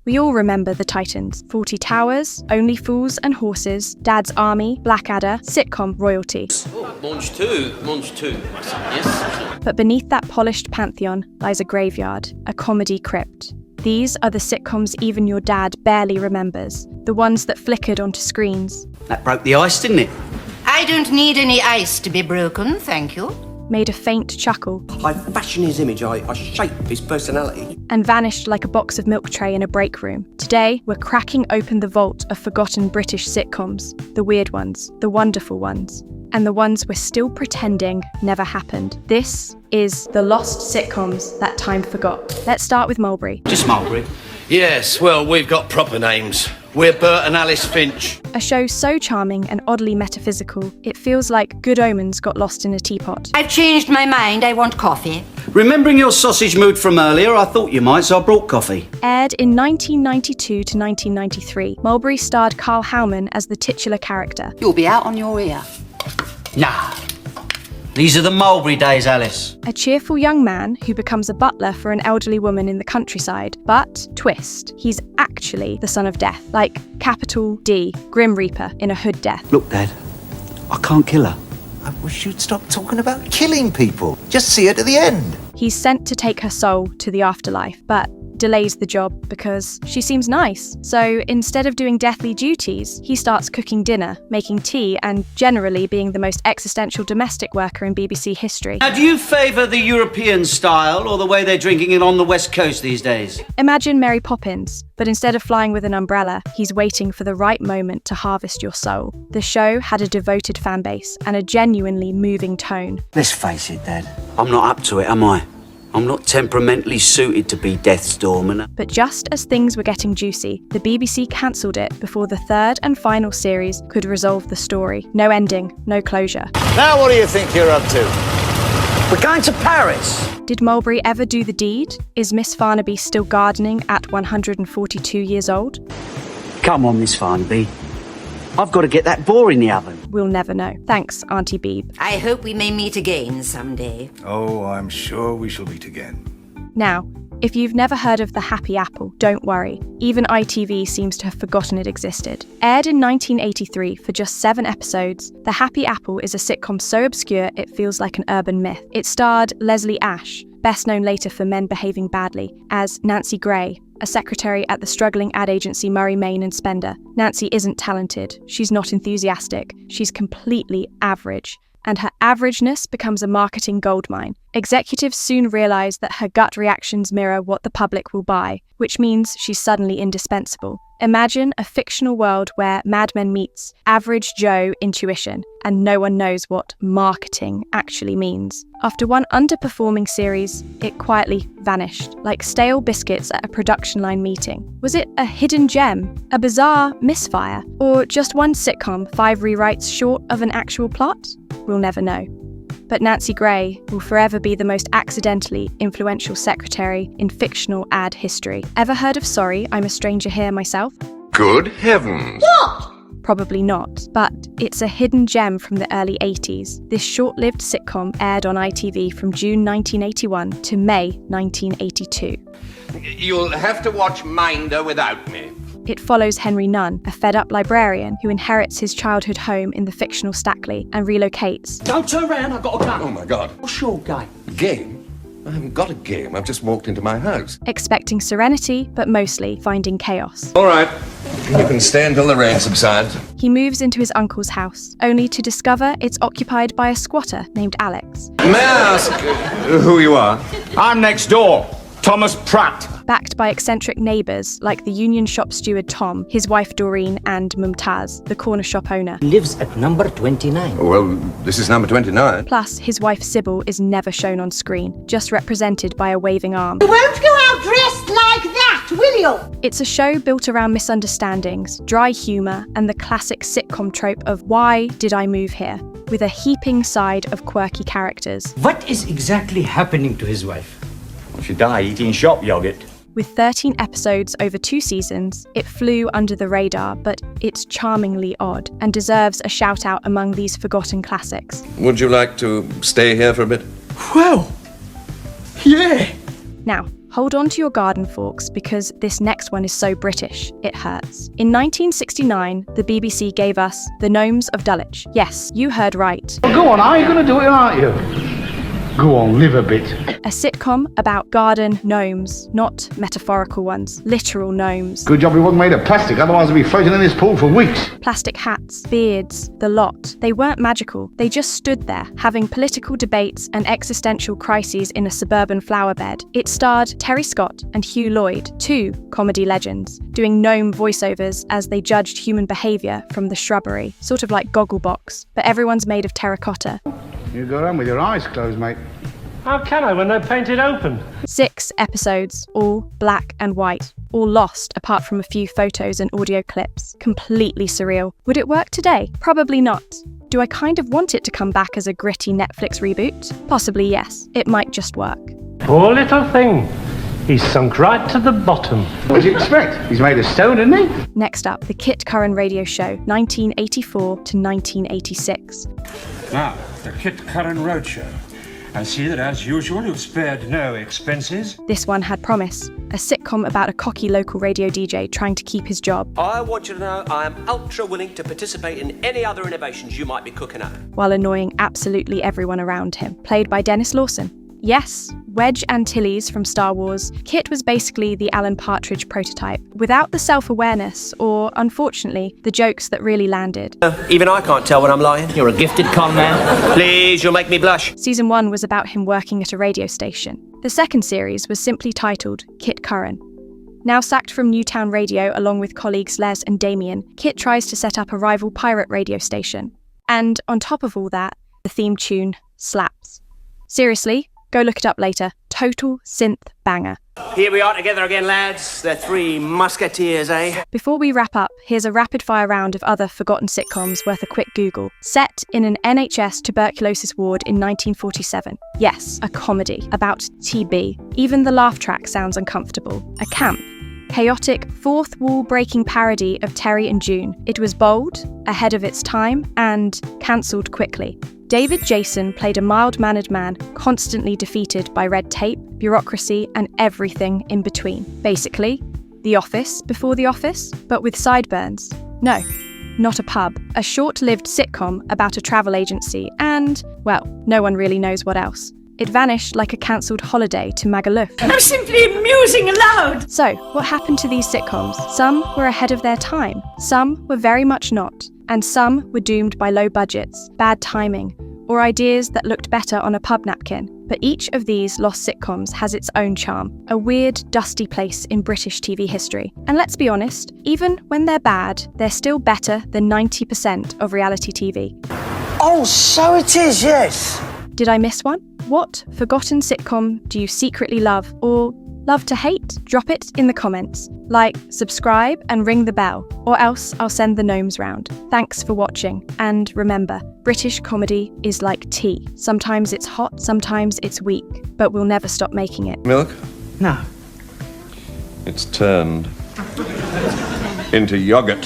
We all remember the Titans: Fawlty Towers, Only Fools and Horses, Dad's Army, Blackadder, sitcom royalty. Oh, Munch 2, yes. But beneath that polished pantheon lies a graveyard, a comedy crypt. These are the sitcoms even your dad barely remembers, the ones that flickered onto screens. That broke the ice, didn't it? I don't need any ice to be broken, thank you. Made a faint chuckle. I fashion his image, I shape his personality. And vanished like a box of milk tray in a break room. Today, we're cracking open the vault of forgotten British sitcoms, the weird ones, the wonderful ones, and the ones we're still pretending never happened. This is the lost sitcoms that time forgot. Let's start with Mulberry. Just Mulberry. Yes, well, we've got proper names. We're Bert and Alice Finch. A show so charming and oddly metaphysical, it feels like good omens got lost in a teapot. I've changed my mind, I want coffee. Remembering your sausage mood from earlier, I thought you might, so I brought coffee. Aired in 1992 to 1993, Mulberry starred Carl Howman as the titular character. You'll be out on your ear. Nah. These are the Mulberry days, Alice. A cheerful young man who becomes a butler for an elderly woman in the countryside. But, twist, he's actually the son of death, like capital D, Grim Reaper in A Hood Death. Look, Dad, I can't kill her. I wish you'd stop talking about killing people. Just see her to the end. He's sent to take her soul to the afterlife, but delays the job because she seems nice. So instead of doing deathly duties, he starts cooking dinner, making tea, and generally being the most existential domestic worker in BBC history. Now, do you favour the European style or the way they're drinking it on the West Coast these days? Imagine Mary Poppins, but instead of flying with an umbrella, he's waiting for the right moment to harvest your soul. The show had a devoted fan base and a genuinely moving tone. Let's face it, Dad. I'm not up to it, am I? I'm not temperamentally suited to be Death's Doorman. But just as things were getting juicy, the BBC cancelled it before the third and final series could resolve the story. No ending, no closure. Now what do you think you're up to? We're going to Paris. Did Mulberry ever do the deed? Is Miss Farnaby still gardening at 142 years old? Come on, Miss Farnaby. I've got to get that boar in the oven. We'll never know. Thanks, Auntie Beeb. I hope we may meet again someday. Oh, I'm sure we shall meet again. Now, if you've never heard of The Happy Apple, don't worry. Even ITV seems to have forgotten it existed. Aired in 1983 for just 7 episodes, The Happy Apple is a sitcom so obscure it feels like an urban myth. It starred Leslie Ash, best known later for Men Behaving Badly, as Nancy Gray, a secretary at the struggling ad agency Murray, Main and Spender. Nancy isn't talented, she's not enthusiastic, she's completely average. And her averageness becomes a marketing goldmine. Executives soon realise that her gut reactions mirror what the public will buy, which means she's suddenly indispensable. Imagine a fictional world where Mad Men meets average Joe intuition, and no one knows what marketing actually means. After one underperforming series, it quietly vanished, like stale biscuits at a production line meeting. Was it a hidden gem, a bizarre misfire, or just one sitcom 5 rewrites short of an actual plot? We'll never know. But Nancy Gray will forever be the most accidentally influential secretary in fictional ad history. Ever heard of Sorry, I'm a Stranger Here myself? Good heavens! What? Probably not, but it's a hidden gem from the early 80s. This short-lived sitcom aired on ITV from June 1981 to May 1982. You'll have to watch Minder without me. It follows Henry Nunn, a fed-up librarian who inherits his childhood home in the fictional Stackley and relocates. Don't turn around, I've got a gun. Oh my God. What's your game? Game? I haven't got a game. I've just walked into my house. Expecting serenity, but mostly finding chaos. All right. You can stay until the rain subsides. He moves into his uncle's house, only to discover it's occupied by a squatter named Alex. May I ask who you are? I'm next door, Thomas Pratt. Backed by eccentric neighbours like the union shop steward Tom, his wife Doreen, and Mumtaz, the corner shop owner. Lives at number 29. Well, this is number 29. Plus, his wife Sybil is never shown on screen, just represented by a waving arm. You won't go out dressed like that, will you? It's a show built around misunderstandings, dry humour, and the classic sitcom trope of why did I move here, with a heaping side of quirky characters. What is exactly happening to his wife? She died eating shop yogurt. With 13 episodes over 2 seasons, it flew under the radar, but it's charmingly odd and deserves a shout-out among these forgotten classics. Would you like to stay here for a bit? Well, yeah. Now, Hold on to your garden forks because this next one is so British, it hurts. In 1969, the BBC gave us The Gnomes of Dulwich. Yes, you heard right. Well, go on, are you going to do it, aren't you? Go on, live a bit. A sitcom about garden gnomes, not metaphorical ones, literal gnomes. Good job we wasn't made of plastic, otherwise we'd be floating in this pool for weeks. Plastic hats, beards, the lot. They weren't magical. They just stood there, having political debates and existential crises in a suburban flower bed. It starred Terry Scott and Hugh Lloyd, two comedy legends, doing gnome voiceovers as they judged human behaviour from the shrubbery, sort of like Gogglebox, but everyone's made of terracotta. You go around with your eyes closed, mate. How can I when they're painted open? 6 episodes, all black and white, all lost apart from a few photos and audio clips. Completely surreal. Would it work today? Probably not. Do I kind of want it to come back as a gritty Netflix reboot? Possibly yes. It might just work. Poor little thing. He's sunk right to the bottom. What do you expect? He's made of stone, isn't he? Next up, the Kit Curran Radio Show, 1984 to 1986. Now, the Kit Curran Radio Show. I see that, as usual, you've spared no expenses. This one had promise. A sitcom about a cocky local radio DJ trying to keep his job. I want you to know I am ultra willing to participate in any other innovations you might be cooking up. While annoying absolutely everyone around him. Played by Dennis Lawson. Yes, Wedge Antilles from Star Wars, Kit was basically the Alan Partridge prototype, without the self-awareness or, unfortunately, the jokes that really landed. Even I can't tell when I'm lying. You're a gifted con man. Please, you'll make me blush. Season 1 was about him working at a radio station. The second series was simply titled Kit Curran. Now sacked from Newtown Radio along with colleagues Les and Damien, Kit tries to set up a rival pirate radio station. And on top of all that, the theme tune slaps. Seriously? Go look it up later. Total synth banger. Here we are together again, lads. The 3 musketeers, eh? Before we wrap up, here's a rapid-fire round of other forgotten sitcoms worth a quick Google. Set in an NHS tuberculosis ward in 1947. Yes, a comedy about TB. Even the laugh track sounds uncomfortable. A camp. Chaotic, fourth-wall-breaking parody of Terry and June. It was bold, ahead of its time, and cancelled quickly. David Jason played a mild-mannered man constantly defeated by red tape, bureaucracy, and everything in between. Basically, The Office before The Office, but with sideburns. No, not a pub. A short-lived sitcom about a travel agency and, well, no one really knows what else. It vanished like a cancelled holiday to Magaluf. I'm simply musing aloud! So, what happened to these sitcoms? Some were ahead of their time, some were very much not, and some were doomed by low budgets, bad timing, or ideas that looked better on a pub napkin. But each of these lost sitcoms has its own charm, a weird, dusty place in British TV history. And let's be honest, even when they're bad, they're still better than 90% of reality TV. Oh, so it is, yes. Did I miss one? What forgotten sitcom do you secretly love or love to hate? Drop it in the comments. Like, subscribe and ring the bell, or else I'll send the gnomes round. Thanks for watching, and remember, British comedy is like tea. Sometimes it's hot, sometimes it's weak, but we'll never stop making it. Milk? No. It's turned into yogurt.